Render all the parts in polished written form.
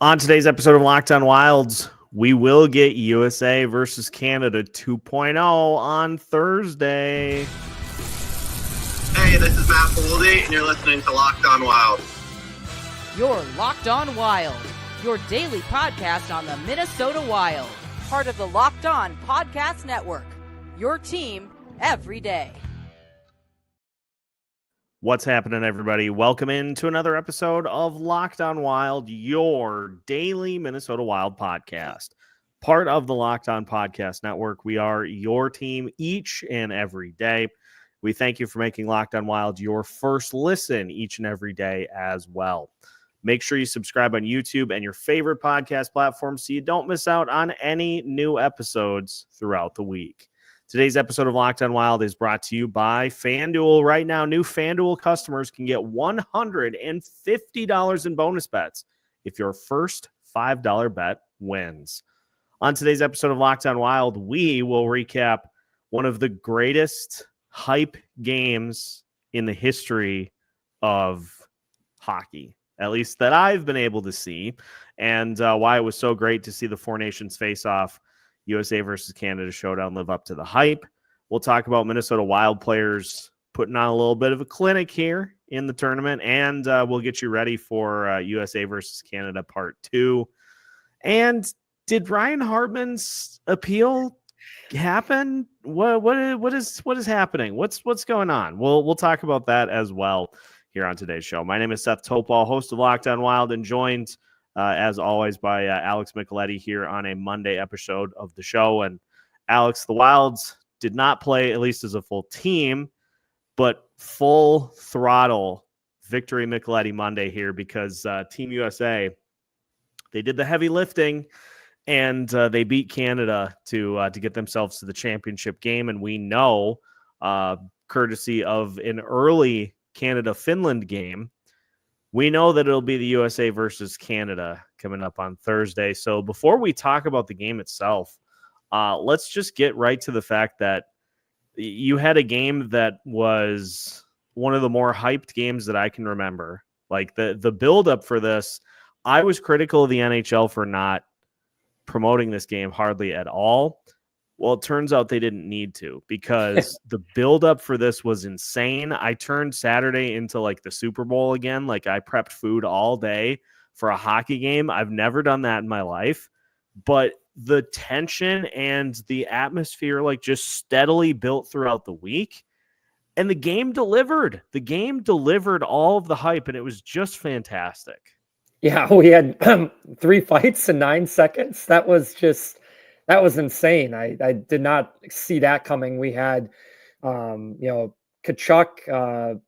On today's episode of Locked On Wilds, we will get USA versus Canada 2.0 on Thursday. Hey, this is Matt Boldy, and you're listening to Locked On Wild. You're Locked On Wild, your daily podcast on the Minnesota Wild. Part of the Locked On Podcast Network, your team every day. What's happening, everybody? Welcome into another episode of Locked On Wild, your daily Minnesota Wild podcast. Part of the Locked On Podcast Network. We are your team each and every day. We thank you for making Locked On Wild your first listen each and every day as well. Make sure you subscribe on YouTube and your favorite podcast platform so you don't miss out on any new episodes throughout the week. Today's episode of Locked On Wild is brought to you by FanDuel. Right now, new FanDuel customers can get $150 in bonus bets if your first $5 bet wins. On today's episode of Locked On Wild, we will recap one of the greatest hype games in the history of hockey, at least that I've been able to see, and why it was so great to see the Four Nations face off. USA versus Canada showdown live up to the hype. We'll talk about Minnesota Wild players putting on a little bit of a clinic here in the tournament, and we'll get you ready for USA versus Canada Part 2. And did Ryan Hartman's appeal happen? What is happening? What's going on? We'll talk about that as well here on today's show. My name is Seth Toupal, host of Locked On Wild, and joined as always, by Alex Micheletti here on a Monday episode of the show. And Alex, the Wilds did not play, at least as a full team, but full throttle victory Micheletti Monday here because Team USA, they did the heavy lifting and they beat Canada to get themselves to the championship game. And we know, courtesy of an early Canada-Finland game, we know that it'll be the USA versus Canada coming up on Thursday. So before we talk about the game itself, let's just get right to the fact that you had a game that was one of the more hyped games that I can remember. Like the buildup for this, I was critical of the NHL for not promoting this game hardly at all. Well, it turns out they didn't need to because the buildup for this was insane. I turned Saturday into like the Super Bowl again. Like I prepped food all day for a hockey game. I've never done that in my life. But the tension and the atmosphere like just steadily built throughout the week. And the game delivered. The game delivered all of the hype, and it was just fantastic. Yeah, we had 3 fights in 9 seconds. That was insane. I did not see that coming. We had, Tkachuk,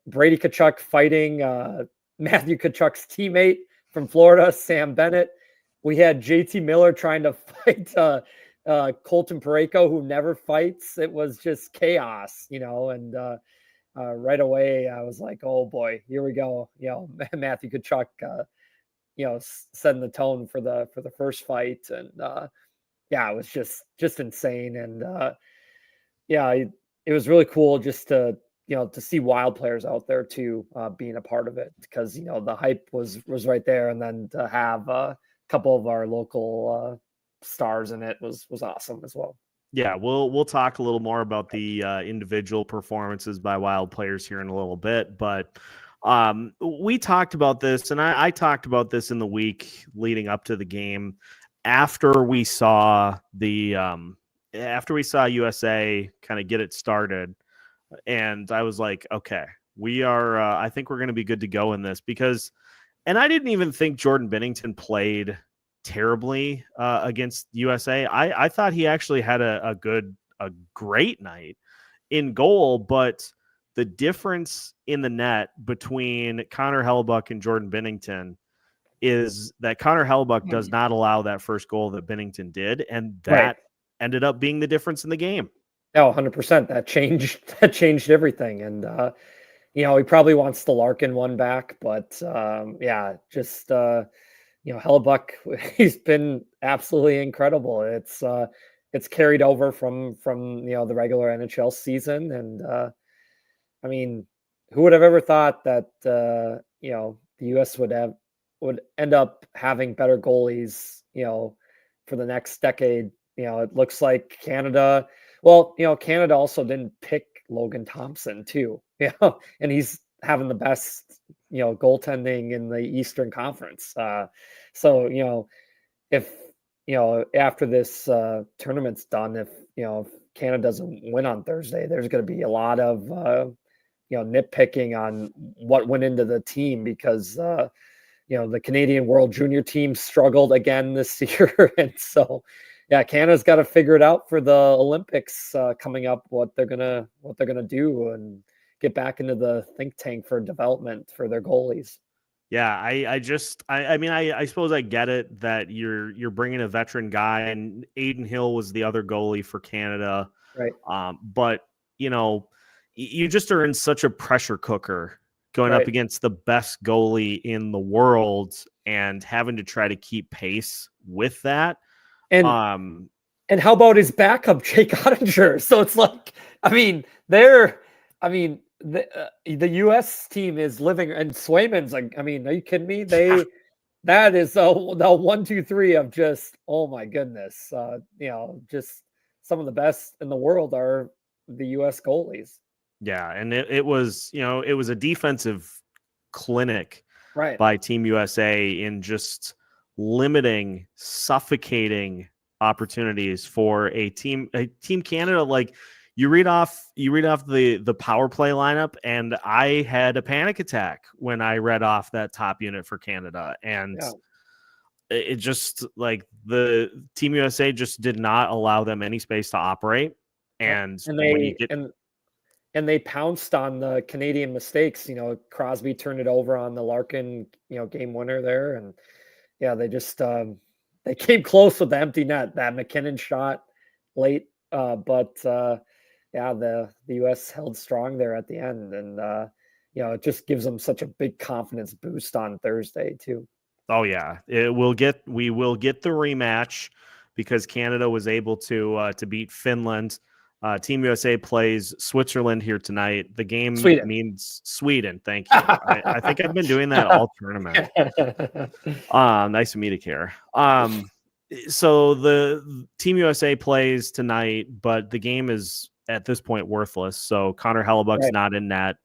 Brady Tkachuk fighting Matthew Tkachuk's teammate from Florida, Sam Bennett. We had JT Miller trying to fight Colton Parayko, who never fights. It was just chaos, and right away I was like, oh boy, here we go. Matthew Tkachuk, setting the tone for the first fight. And, yeah, it was just insane. And it was really cool just to see Wild players out there too, being a part of it because, the hype was right there. And then to have a couple of our local stars in it was awesome as well. Yeah, we'll talk a little more about the individual performances by Wild players here in a little bit, but we talked about this, and I talked about this in the week leading up to the game. After we saw USA kind of get it started, and I was like, okay, we are. I think we're going to be good to go in this because, and I didn't even think Jordan Binnington played terribly against USA. I thought he actually had a great night in goal, but the difference in the net between Connor Hellebuyck and Jordan Binnington is that Connor Hellebuyck does not allow that first goal that Binnington did, and that ended up being the difference in the game. Oh, 100%. That changed everything. And he probably wants the Larkin one back, but Hellebuyck, he's been absolutely incredible. It's carried over from the regular NHL season, and who would have ever thought that the U.S. would would end up having better goalies, for the next decade. It looks like Canada. Well, Canada also didn't pick Logan Thompson too, and he's having the best, goaltending in the Eastern Conference. So, if, after this tournament's done, if Canada doesn't win on Thursday, there's going to be a lot of, nitpicking on what went into the team because, the Canadian World Junior team struggled again this year. And so, yeah, Canada's got to figure it out for the Olympics coming up, what they're gonna do and get back into the think tank for development for their goalies. Yeah, I mean, I suppose I get it that you're bringing a veteran guy, and Aiden Hill was the other goalie for Canada. Right. But, you just are in such a pressure cooker going up against the best goalie in the world and having to try to keep pace with that. And how about his backup, Jake Ottinger? So it's like, the U.S. team is living, and Swayman's like, are you kidding me? That is the 1, 2, 3 of just, oh my goodness. Just some of the best in the world are the U.S. goalies. Yeah. And it was a defensive clinic right by Team USA in just limiting, suffocating opportunities for a team Canada. Like, you read off the power play lineup, and I had a panic attack when I read off that top unit for Canada. And it just, like, the Team USA just did not allow them any space to operate. And they pounced on the Canadian mistakes. Crosby turned it over on the Larkin, game winner there. And they just, they came close with the empty net, that McKinnon shot late. But the U.S. held strong there at the end. And, it just gives them such a big confidence boost on Thursday too. Oh yeah. We will get the rematch because Canada was able to beat Finland. Team USA plays Switzerland here tonight. The game means Sweden. Thank you. I think I've been doing that all tournament. Nice to meet you, Kara. So the Team USA plays tonight, but the game is at this point worthless. So Connor Hellebuyck's not in net.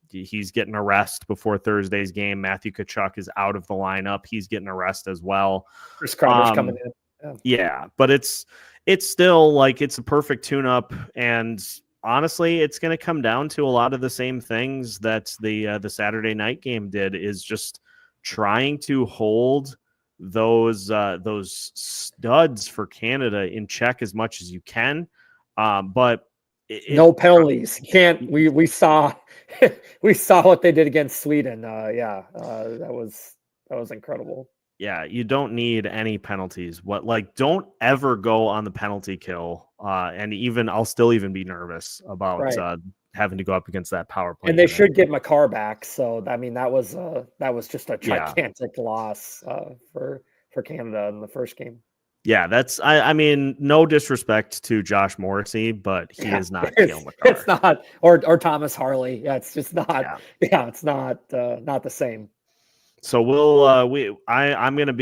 He's getting a rest before Thursday's game. Matthew Tkachuk is out of the lineup. He's getting a rest as well. Chris Kreider's coming in. Yeah, but it's still like it's a perfect tune-up, and honestly, it's going to come down to a lot of the same things that the Saturday night game did, is just trying to hold those studs for Canada in check as much as you can. But no penalties. We saw what they did against Sweden. That was incredible. Yeah, you don't need any penalties. Don't ever go on the penalty kill. And I'll still be nervous about having to go up against that power play. And they should get Makar back. So that was just a gigantic loss for Canada in the first game. Yeah, that's no disrespect to Josh Morrissey, but he is not Kale Makar. It's not, or Thomas Harley. Yeah, it's just not. Yeah, it's not the same. So I'm going to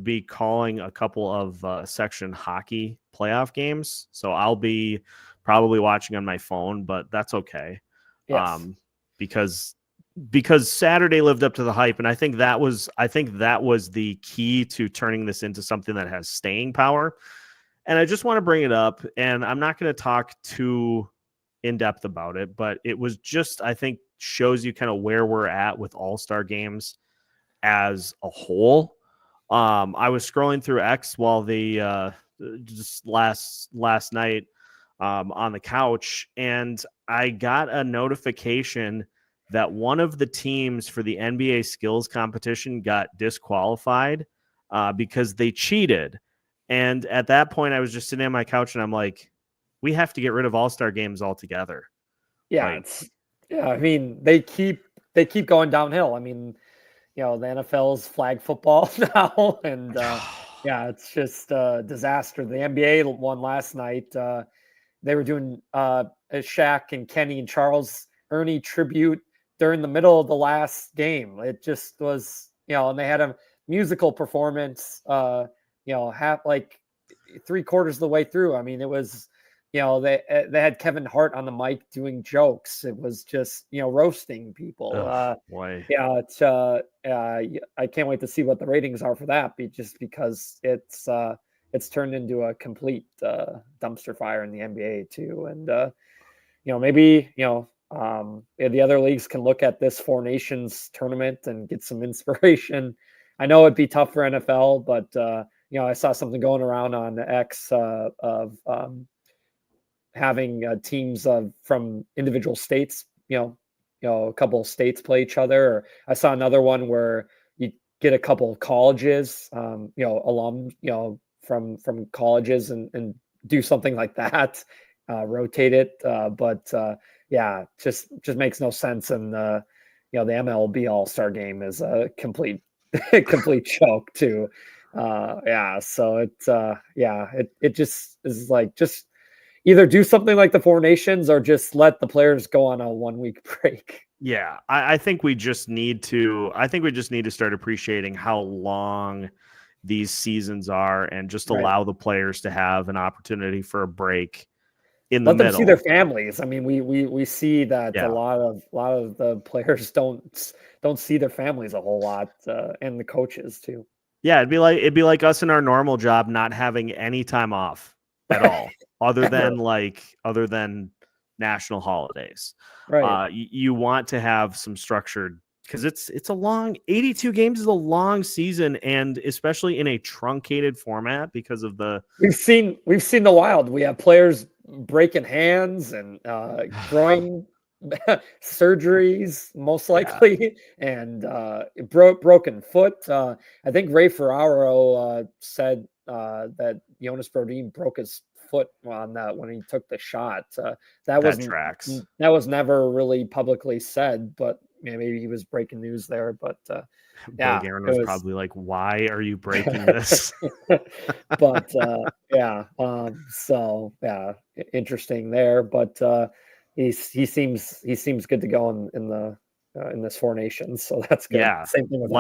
be calling a couple of section hockey playoff games. So I'll be probably watching on my phone, but that's okay. Yes. Because Saturday lived up to the hype, and I think that was the key to turning this into something that has staying power. And I just want to bring it up, and I'm not going to talk too in depth about it, but it was just, I think, shows you kind of where we're at with all-star games as a whole. I was scrolling through X while just last night on the couch, and I got a notification that one of the teams for the NBA skills competition got disqualified because they cheated. And at that point, I was just sitting on my couch, and I'm like, we have to get rid of all-star games altogether. Yeah, they keep going downhill. The NFL's flag football now, and it's just a disaster. The NBA won last night. They were doing a Shaq and Kenny and Charles Ernie tribute during the middle of the last game. It just was, and they had a musical performance, half like 3/4 of the way through. I mean, it was, they had Kevin Hart on the mic doing jokes. It was just, roasting people. Boy. Yeah, I can't wait to see what the ratings are for that. Just because it's turned into a complete dumpster fire in the NBA too. And maybe the other leagues can look at this Four Nations tournament and get some inspiration. I know it'd be tough for NFL, but I saw something going around on X of having teams from individual states, a couple of states play each other. Or I saw another one where you get a couple of colleges, alum, from colleges and do something like that, rotate it. But just makes no sense. And the MLB All-Star Game is a complete joke too. So it just is like, just either do something like the Four Nations or just let the players go on a 1-week break. Yeah, I think we just need to start appreciating how long these seasons are and just allow the players to have an opportunity for a break in the middle. Let them see their families. I mean, we see that a lot of the players don't see their families a whole lot, and the coaches too. Yeah, it'd be like us in our normal job not having any time off at all, other than national holidays. Right. You want to have some structured, because it's a long 82 games is a long season, and especially in a truncated format because of the we've seen the Wild. We have players breaking hands and groin surgeries most likely, and broken foot. I think Ray Ferraro said that Jonas Brodin broke his foot on that when he took the shot. That was never really publicly said, but maybe he was breaking news there. But Bill Guerin was probably like, "Why are you breaking this?" But interesting there. But he seems good to go in this Four Nations, so that's good. Yeah, same thing with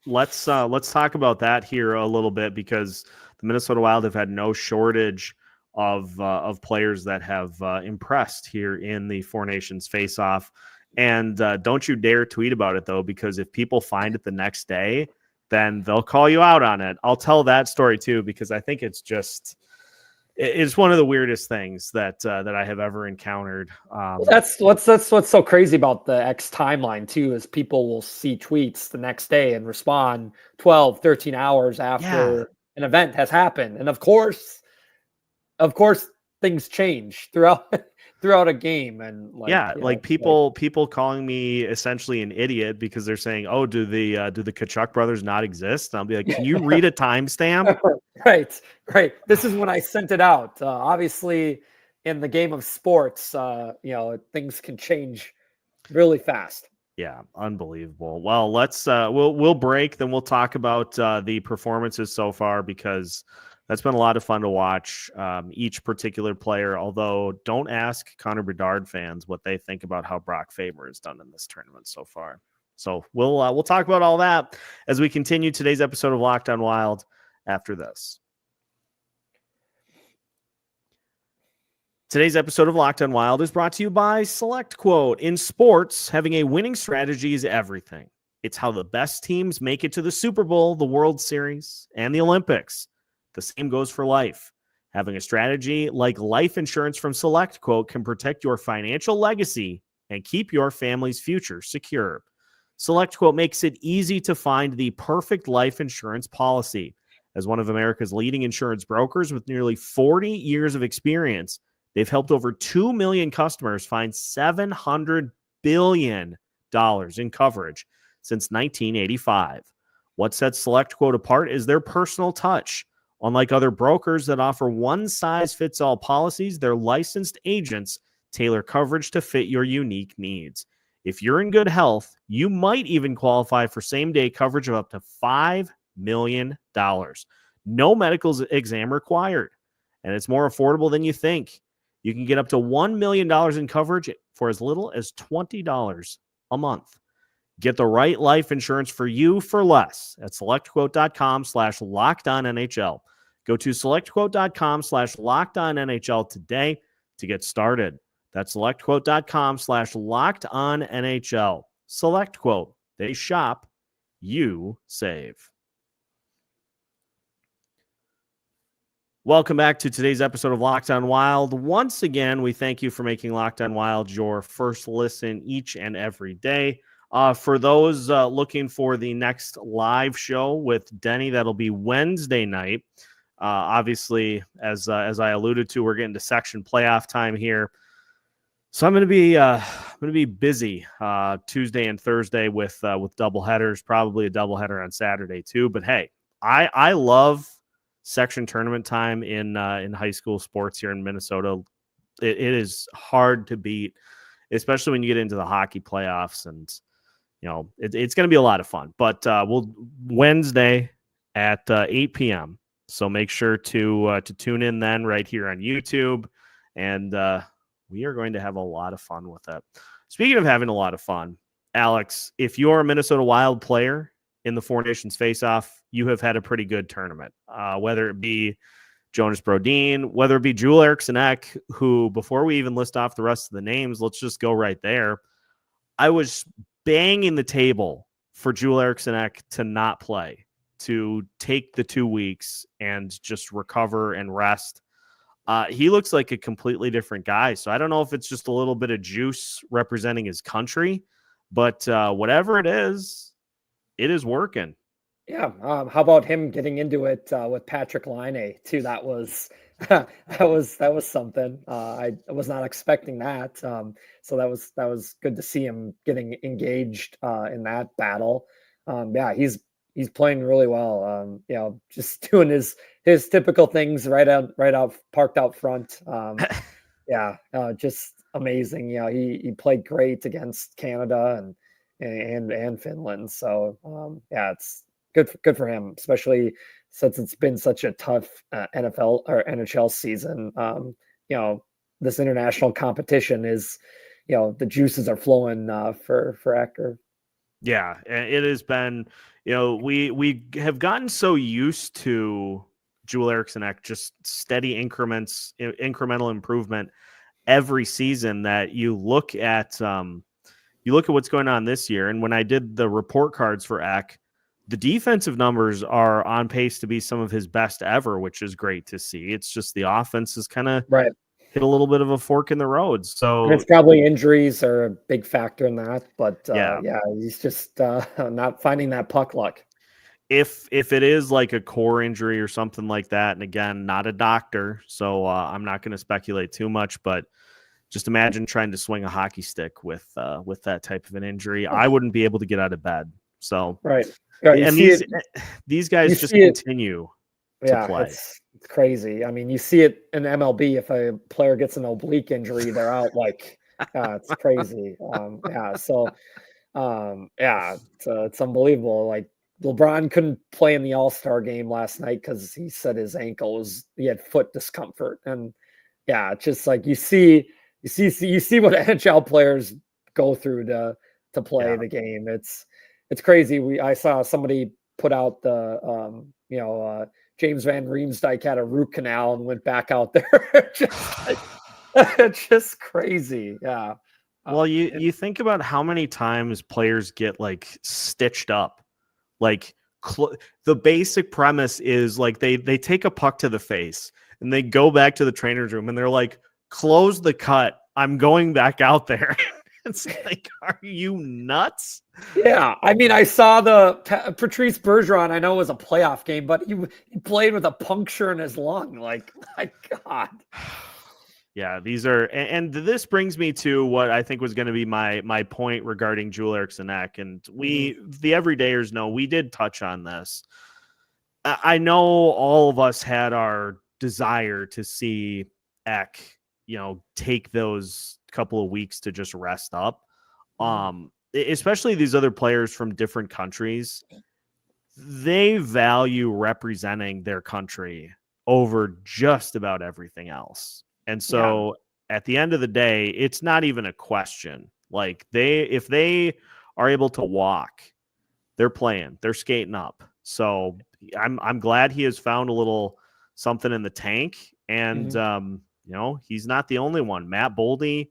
let's talk about that here a little bit, because the Minnesota Wild have had no shortage of players that have impressed here in the Four Nations face-off. And don't you dare tweet about it, though, because if people find it the next day, then they'll call you out on it. I'll tell that story too, because I think it's one of the weirdest things that I have ever encountered. That's what's so crazy about the X timeline too, is people will see tweets the next day and respond 12, 13 hours after an event has happened. And of course things change throughout a game. And people calling me essentially an idiot because they're saying, "Oh, do the Tkachuk brothers not exist?" And I'll be like, "Can you read a timestamp?" Right. This is when I sent it out. Obviously, in the game of sports, things can change really fast. Yeah, unbelievable. Well, let's we'll break, then we'll talk about the performances so far, because that's been a lot of fun to watch each particular player. Although, don't ask Connor Bedard fans what they think about how Brock Faber has done in this tournament so far. So we'll talk about all that as we continue today's episode of Locked On Wild after this. Today's episode of Locked On Wild is brought to you by Select Quote. In sports, having a winning strategy is everything. It's how the best teams make it to the Super Bowl, the World Series, and the Olympics. The same goes for life. Having a strategy like life insurance from Select Quote can protect your financial legacy and keep your family's future secure. Select Quote makes it easy to find the perfect life insurance policy. As one of America's leading insurance brokers with nearly 40 years of experience, they've helped over 2 million customers find $700 billion in coverage since 1985. What sets Select Quote apart is their personal touch. Unlike other brokers that offer one-size-fits-all policies, their licensed agents tailor coverage to fit your unique needs. If you're in good health, you might even qualify for same-day coverage of up to $5 million. No medical exam required, and it's more affordable than you think. You can get up to $1 million in coverage for as little as $20 a month. Get the right life insurance for you for less at selectquote.com/lockedonnhl. Go to selectquote.com/lockedonnhl today to get started. That's selectquote.com/lockedonnhl. SelectQuote. They shop, you save. Welcome back to today's episode of Locked On Wild. Once again, we thank you for making Locked On Wild your first listen each and every day. For those looking for the next live show with Denny, that'll be Wednesday night. Obviously, as I alluded to, we're getting to section playoff time here, so I'm going to be busy Tuesday and Thursday with double headers, probably a double header on Saturday too. But hey, I love section tournament time in high school sports here in Minnesota. It is hard to beat, especially when you get into the hockey playoffs, and it's going to be a lot of fun. But we'll Wednesday at 8 p.m. So make sure to tune in then right here on YouTube, and we are going to have a lot of fun with it. Speaking of having a lot of fun, Alex, if you're a Minnesota Wild player in the Four Nations Face-Off, you have had a pretty good tournament, whether it be Jonas Brodin, whether it be Eriksson Ek, who, before we even list off the rest of the names, let's just go right there. I was banging the table for Eriksson Ek to not play, to take the 2 weeks and just recover and rest. He looks like a completely different guy. So I don't know if it's just a little bit of juice representing his country, but whatever it is working. Yeah. How about him getting into it with Patrick Laine too? That was something. I was not expecting that. So that was good to see him getting engaged in that battle. He's playing really well. Just doing his typical things right out parked out front. Just amazing. He played great against Canada and Finland. So it's good for him, especially since it's been such a tough NFL or NHL season. This international competition is, the juices are flowing for Ecker. Yeah, it has been. We have gotten so used to Eriksson Ek, just steady incremental improvement every season, that you look at what's going on this year. And when I did the report cards for Ek, the defensive numbers are on pace to be some of his best ever, which is great to see. It's just the offense is kind of hit a little bit of a fork in the road. So and it's probably injuries are a big factor in that, but he's just not finding that puck luck. If it is like a core injury or something like that, and again, not a doctor, so I'm not going to speculate too much, but just imagine trying to swing a hockey stick with that type of an injury. I wouldn't be able to get out of bed. So and these guys just continue to play. It's crazy. I mean, you see it in MLB. If a player gets an oblique injury, they're out. It's crazy. It's unbelievable. Like, LeBron couldn't play in the All-Star game last night because he said his ankle he had foot discomfort. And it's just like you see what NHL players go through to play the game. It's crazy. I saw somebody put out the James Van Riemsdyk had a root canal and went back out there. It's just crazy. Yeah. Well, you think about how many times players get stitched up. The basic premise is they take a puck to the face and they go back to the trainer's room and they're like, close the cut. I'm going back out there. It's like, are you nuts? Yeah. I mean, I saw the Patrice Bergeron. I know it was a playoff game, but he played with a puncture in his lung. Like, my God. Yeah, these are, and this brings me to what I think was going to be my point regarding Eriksson Ek. And the everydayers know we did touch on this. I know all of us had our desire to see Ek, take those couple of weeks to just rest up. Especially these other players from different countries, they value representing their country over just about everything else. And so at the end of the day, it's not even a question Like if they are able to walk, they're playing, they're skating up. So I'm glad he has found a little something in the tank. And, he's not the only one. Matt Boldy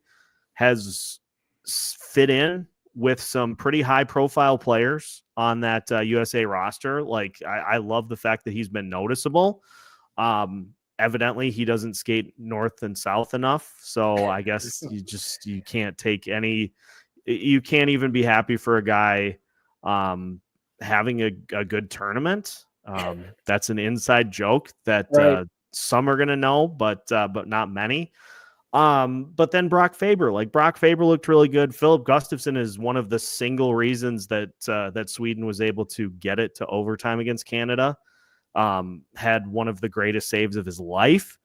has fit in with some pretty high profile players on that USA roster. Like I love the fact that he's been noticeable. Evidently he doesn't skate north and south enough. So I guess you can't even be happy for a guy having a good tournament. That's an inside joke that right. Some are going to know, but not many. But then Brock Faber looked really good. Philip Gustafsson is one of the single reasons that Sweden was able to get it to overtime against Canada. Had one of the greatest saves of his life.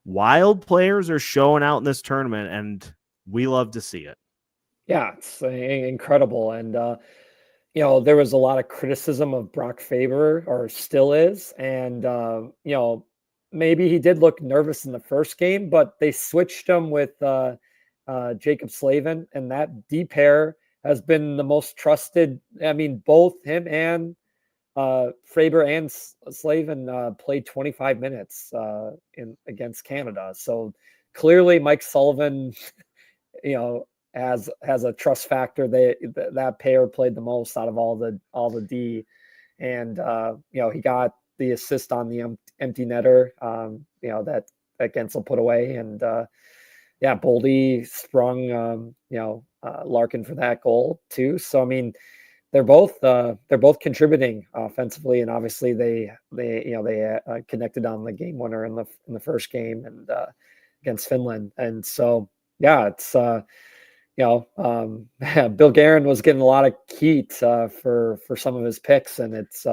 Wild players are showing out in this tournament, and we love to see it. Yeah, it's incredible. And, there was a lot of criticism of Brock Faber, or still is. And, maybe he did look nervous in the first game, but they switched him with Jacob Slavin, and that D pair has been the most trusted. I mean, both him and Faber and Slavin played 25 minutes against Canada. So clearly Mike Sullivan, has a trust factor. That pair played the most out of all the D, and he got the assist on the empty netter, that Gensel put away. And Boldy sprung, Larkin for that goal too. So, I mean, they're both contributing offensively, and obviously they connected on the game winner in the first game and against Finland. And so, it's Bill Guerin was getting a lot of heat for some of his picks, and it's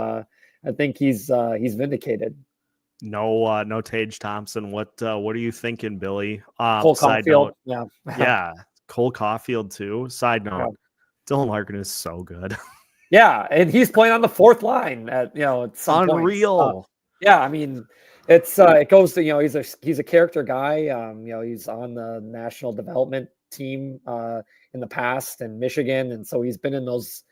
I think he's vindicated. No Tage Thompson. What are you thinking, Billy? Cole Caulfield. Yeah, Cole Caulfield too. Side note, Dylan Larkin is so good. Yeah, and he's playing on the fourth line at some unreal. I mean, it's it goes to he's a character guy. He's on the national development team in the past in Michigan, and so he's been in those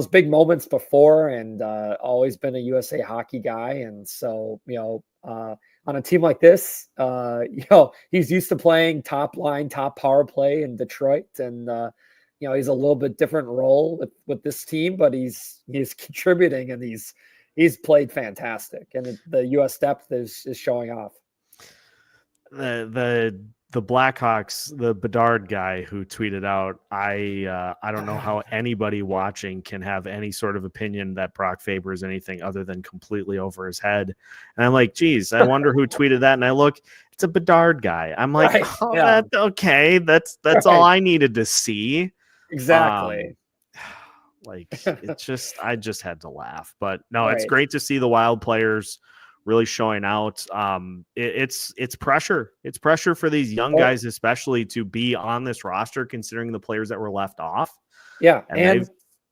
big moments before, and always been a USA hockey guy. And so, on a team like this, he's used to playing top line, top power play in Detroit. And, he's a little bit different role with this team, but he's contributing, and he's played fantastic. And the US depth is showing off. The Blackhawks, the Bedard guy who tweeted out, I don't know how anybody watching can have any sort of opinion that Brock Faber is anything other than completely over his head. And I'm like, geez, I wonder who tweeted that. And I look, it's a Bedard guy. I'm like, right. Okay, that's right. All I needed to see. Exactly. I just had to laugh. But no, right. It's great to see the Wild players really showing out. It's pressure. It's pressure for these young guys, especially, to be on this roster, considering the players that were left off. Yeah, and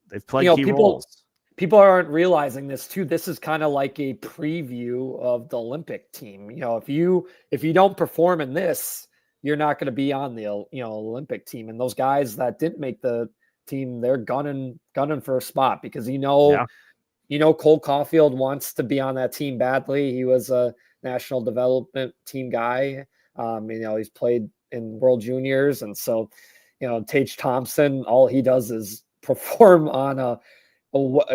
they've played key roles. People aren't realizing this too. This is kind of like a preview of the Olympic team. If you don't perform in this, you're not going to be on the Olympic team. And those guys that didn't make the team, they're gunning for a spot, because Cole Caulfield wants to be on that team badly. He was a national development team guy. He's played in World Juniors. And so, Tage Thompson, all he does is perform on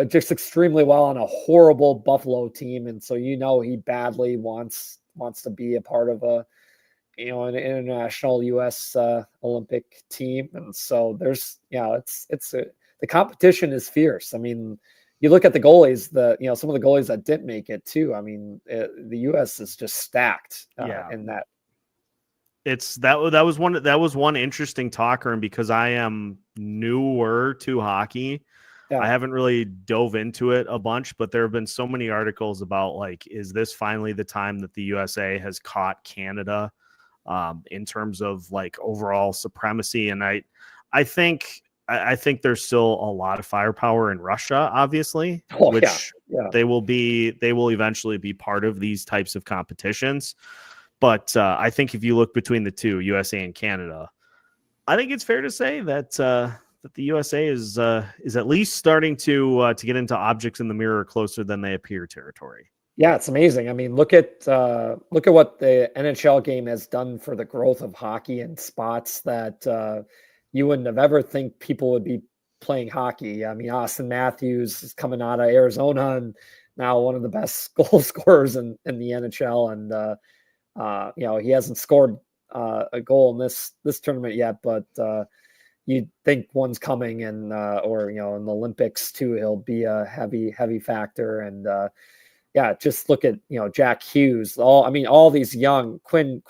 just extremely well on a horrible Buffalo team. And so, he badly wants to be a part of an international U.S. Olympic team. And so there's, the competition is fierce. I mean, you look at the goalies, some of the goalies that didn't make it too. I mean, the U.S. is just stacked in that. That was one interesting talker, and because I am newer to hockey, I haven't really dove into it a bunch. But there have been so many articles about, like, is this finally the time that the USA has caught Canada in terms of, like, overall supremacy? And I think there's still a lot of firepower in Russia, obviously, which they will eventually be part of these types of competitions. But I think if you look between the two, USA and Canada, I think it's fair to say that that the USA is at least starting to get into objects in the mirror closer than they appear territory. Yeah, it's amazing. I mean, look at what the NHL game has done for the growth of hockey in spots that you wouldn't have ever think people would be playing hockey. I mean, Austin Matthews is coming out of Arizona and now one of the best goal scorers in the NHL. And he hasn't scored a goal in this tournament yet, but you'd think one's coming, and or in the Olympics too, he'll be a heavy factor. And just look at Jack Hughes. All these young Quinn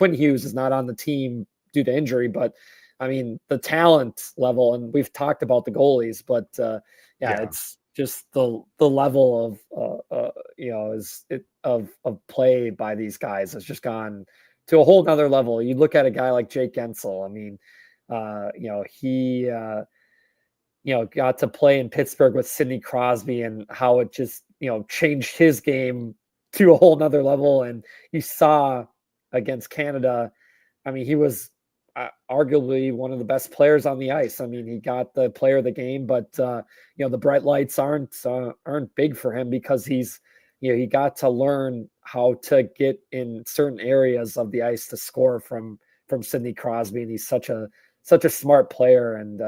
Hughes is not on the team due to injury, but I mean the talent level, and we've talked about the goalies, but it's just the level of play by these guys has just gone to a whole nother level. You look at a guy like Jake Gensel. I mean, he got to play in Pittsburgh with Sidney Crosby, and how it just changed his game to a whole nother level. And you saw against Canada, I mean, he was arguably one of the best players on the ice. I mean, he got the player of the game, but the bright lights aren't big for him because he got to learn how to get in certain areas of the ice to score from Sidney Crosby. And he's such a smart player. And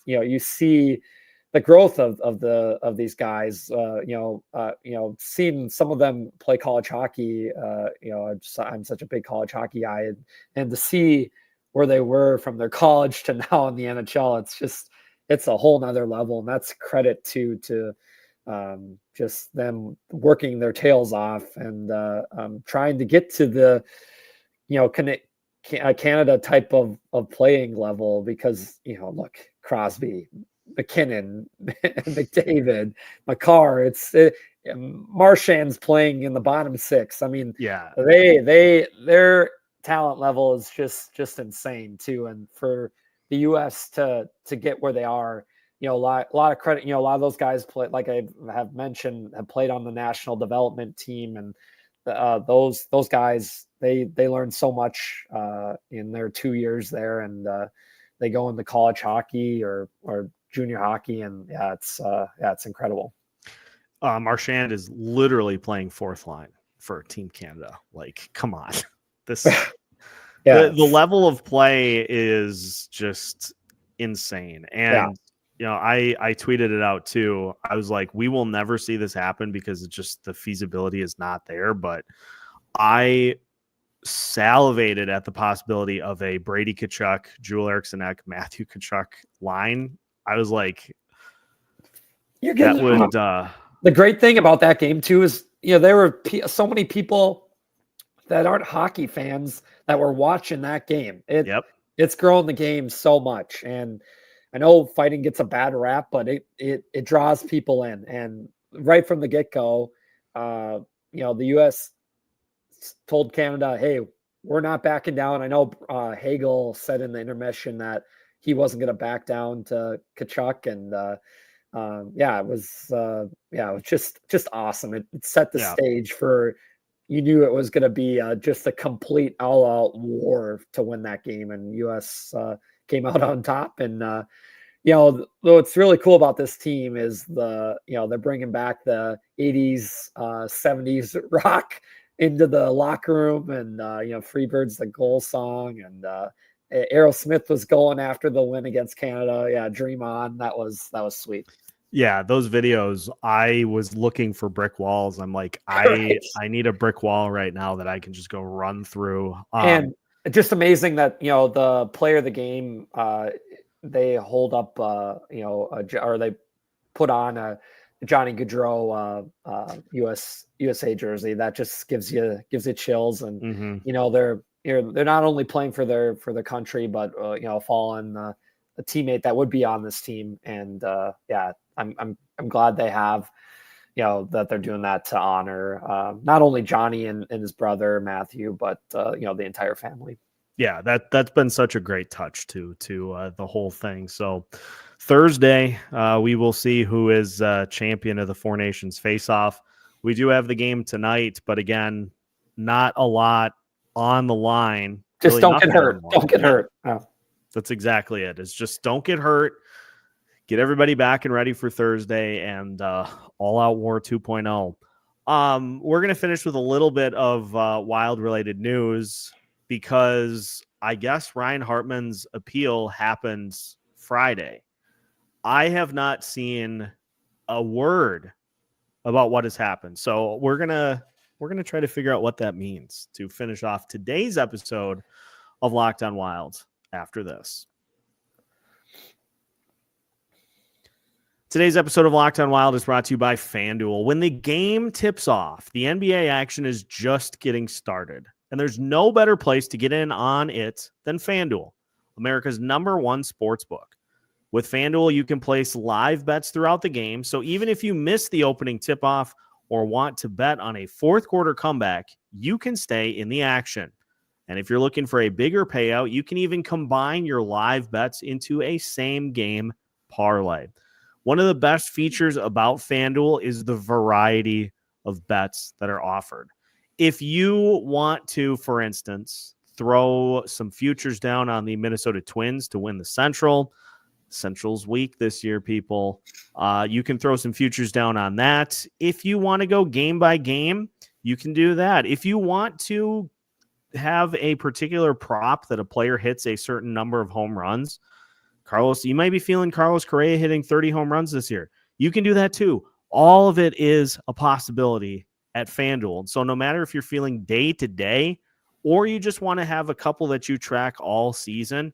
you see the growth of these guys, seeing some of them play college hockey, I'm such a big college hockey guy, and to see where they were from their college to now in the NHL, it's a whole nother level. And that's credit to just them working their tails off and trying to get to the, Canada type of playing level, because, look, Crosby, McKinnon, McDavid, Makar, Marchand's playing in the bottom six. I mean, their talent level is just insane too. And for the US to get where they are, a lot of credit, a lot of those guys play, like I have mentioned, have played on the national development team, and those guys, they learn so much in their 2 years there, and they go into college hockey or junior hockey, and it's incredible. Marchand is literally playing fourth line for Team Canada. Like, come on, this the level of play is just insane. And I tweeted it out too. I was like, we will never see this happen because it's just the feasibility is not there. But I salivated at the possibility of a Brady Tkachuk, Joel Eriksson Ek, Matthew Tkachuk line. I was like, the great thing about that game too is, there were so many people that aren't hockey fans that were watching that game. It's grown the game so much. And I know fighting gets a bad rap, but it draws people in. And right from the get-go, the U.S. told Canada, hey, we're not backing down. I know Hagel said in the intermission that he wasn't going to back down to Tkachuk. And it was just awesome. It set the stage for, you knew it was going to be just a complete all-out war to win that game. And U.S. came out on top. And what's really cool about this team is they're bringing back the 80s 70s rock into the locker room, and Freebird's the goal song, and Aerosmith was going after the win against Canada. Dream On. That was sweet. Yeah, those videos, I was looking for brick walls. I'm like, I need a brick wall right now that I can just go run through. And just amazing that, the player of the game, they hold up, or they put on a Johnny Gaudreau USA jersey. That just gives you chills. And, they're not only playing for their country, but, following a teammate that would be on this team. And I'm glad they have, that they're doing that to honor not only Johnny and his brother Matthew, but the entire family. Yeah, that's been such a great touch to the whole thing. So Thursday, we will see who is champion of the Four Nations face-off. We do have the game tonight, but again, not a lot on the line Just really don't get nothing hurt. anymore. Don't get hurt. Oh. That's exactly it. It's just don't get hurt. Get everybody back and ready for Thursday and All Out War 2.0. We're going to finish with a little bit of Wild-related news because I guess Ryan Hartman's appeal happens Friday. I have not seen a word about what has happened. So we're gonna try to figure out what that means to finish off today's episode of Locked On Wild after this. Today's episode of Locked On Wild is brought to you by FanDuel. When the game tips off, the NBA action is just getting started, and there's no better place to get in on it than FanDuel, America's #1 sportsbook. With FanDuel, you can place live bets throughout the game, so even if you miss the opening tip-off or want to bet on a fourth quarter comeback, you can stay in the action. And if you're looking for a bigger payout, you can even combine your live bets into a same-game parlay. One of the best features about FanDuel is the variety of bets that are offered. If you want to, for instance, throw some futures down on the Minnesota Twins to win the Central, Central's weak this year, people. You can throw some futures down on that. If you want to go game by game, you can do that. If you want to have a particular prop that a player hits a certain number of home runs, Carlos, you might be feeling Carlos Correa hitting 30 home runs this year. You can do that too. All of it is a possibility at FanDuel. And so no matter if you're feeling day to day or you just want to have a couple that you track all season,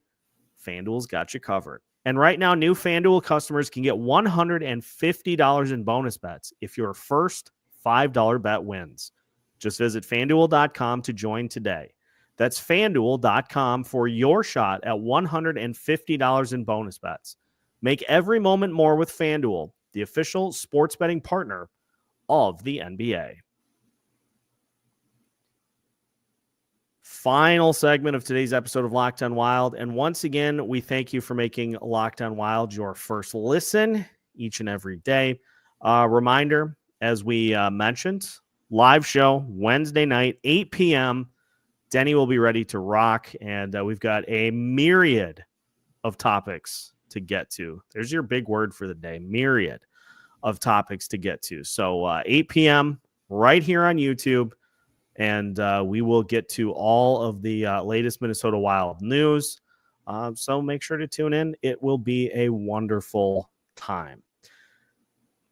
FanDuel's got you covered. And right now, new FanDuel customers can get $150 in bonus bets if your first $5 bet wins. Just visit FanDuel.com to join today. That's FanDuel.com for your shot at $150 in bonus bets. Make every moment more with FanDuel, the official sports betting partner of the NBA. Final segment of today's episode of Locked On Wild. And once again, we thank you for making Locked On Wild your first listen each and every day. Reminder, as we mentioned, live show Wednesday night, 8 p.m., Denny will be ready to rock, and we've got a myriad of topics to get to. There's your big word for the day, myriad of topics to get to. So 8 p.m. right here on YouTube, and we will get to all of the latest Minnesota Wild news. So make sure to tune in. It will be a wonderful time.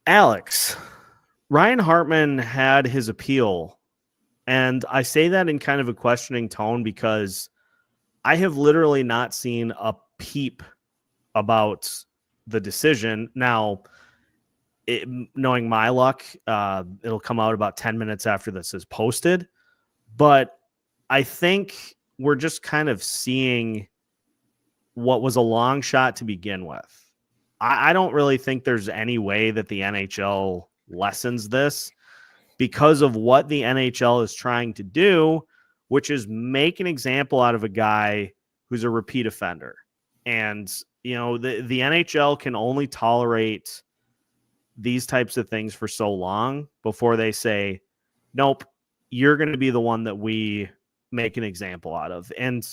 Alex, Ryan Hartman had his appeal. And I say that in kind of a questioning tone because I have literally not seen a peep about the decision. Now, knowing my luck, it'll come out about 10 minutes after this is posted. But I think we're just kind of seeing what was a long shot to begin with. I don't really think there's any way that the NHL lessens this, because of what the NHL is trying to do, which is make an example out of a guy who's a repeat offender. And, you know, the NHL can only tolerate these types of things for so long before they say, nope, you're going to be the one that we make an example out of. And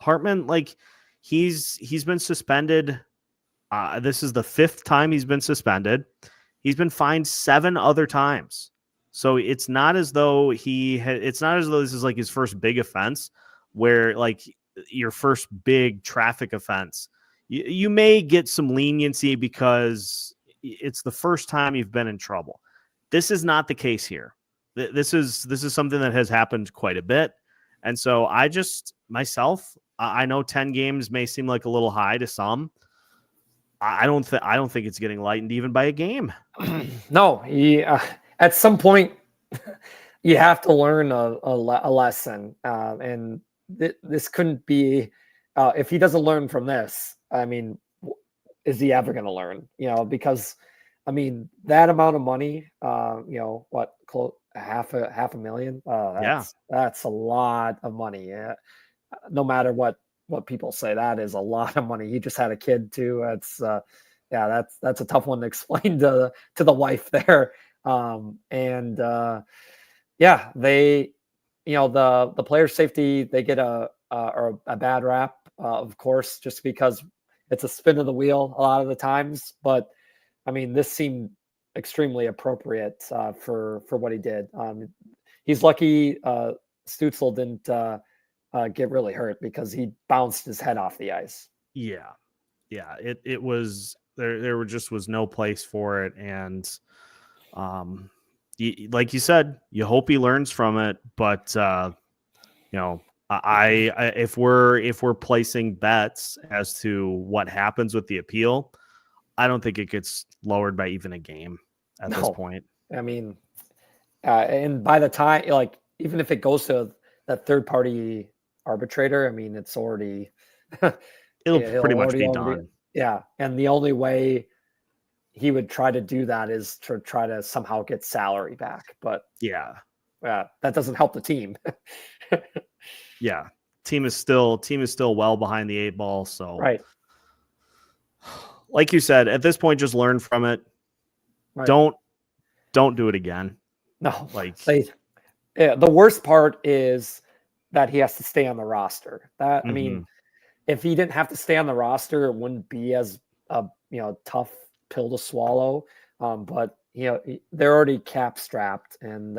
Hartman, like, he's been suspended. This is the 5th time he's been suspended. He's been fined 7 other times. So it's not as though this is like his first big offense where like your first big traffic offense. You may get some leniency because it's the first time you've been in trouble. This is not the case here. This is something that has happened quite a bit. And so I know 10 games may seem like a little high to some. I don't think it's getting lightened even by a game. No, at some point, you have to learn a lesson, and this couldn't be. If he doesn't learn from this, I mean, is he ever going to learn? You know, because I mean that amount of money, what, half a million? That's a lot of money. Yeah, no matter what people say, that is a lot of money. He just had a kid too. That's a tough one to explain to the wife there. They, the player safety, they get a or a bad rap, of course, just because it's a spin of the wheel a lot of the times. But I mean, this seemed extremely appropriate for what he did. He's lucky Stützle didn't get really hurt because he bounced his head off the ice. Yeah. It was there was no place for it, and like you said, you hope he learns from it. But I if we're placing bets as to what happens with the appeal, I don't think it gets lowered by even a game at this point. I mean, and by the time, like, even if it goes to that third party arbitrator, I mean, it's already it'll pretty much be done. Yeah, and the only way he would try to do that is to try to somehow get salary back. But yeah, that doesn't help the team. Yeah, team is still well behind the 8 ball. So right, like you said, at this point, just learn from it. Right. Don't do it again. No, the worst part is that he has to stay on the roster. That I mean, if he didn't have to stay on the roster, it wouldn't be as tough pill to swallow. But they're already cap strapped, and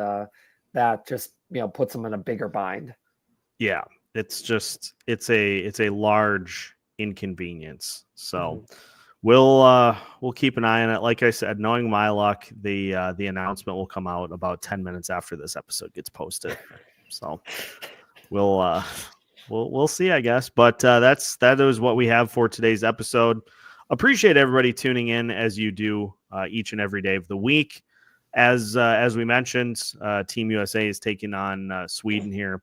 that just puts them in a bigger bind. Yeah, it's a large inconvenience. So we'll keep an eye on it. Like I said, knowing my luck, the announcement will come out about 10 minutes after this episode gets posted. So we'll see, I guess. But that is what we have for today's episode. Appreciate everybody tuning in as you do each and every day of the week. As we mentioned, Team USA is taking on Sweden here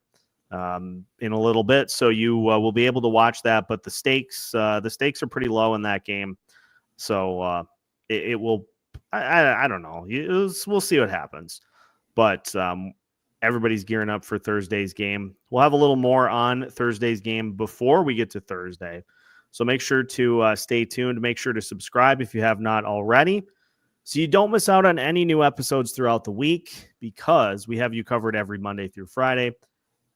in a little bit, so you will be able to watch that. But the stakes are pretty low in that game, so it will. I don't know. We'll see what happens, but everybody's gearing up for Thursday's game. We'll have a little more on Thursday's game before we get to Thursday, so make sure to stay tuned. Make sure to subscribe if you have not already, so you don't miss out on any new episodes throughout the week, because we have you covered every Monday through Friday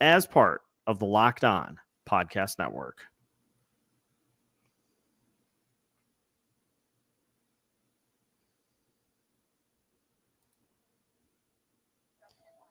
as part of the Locked On Podcast Network.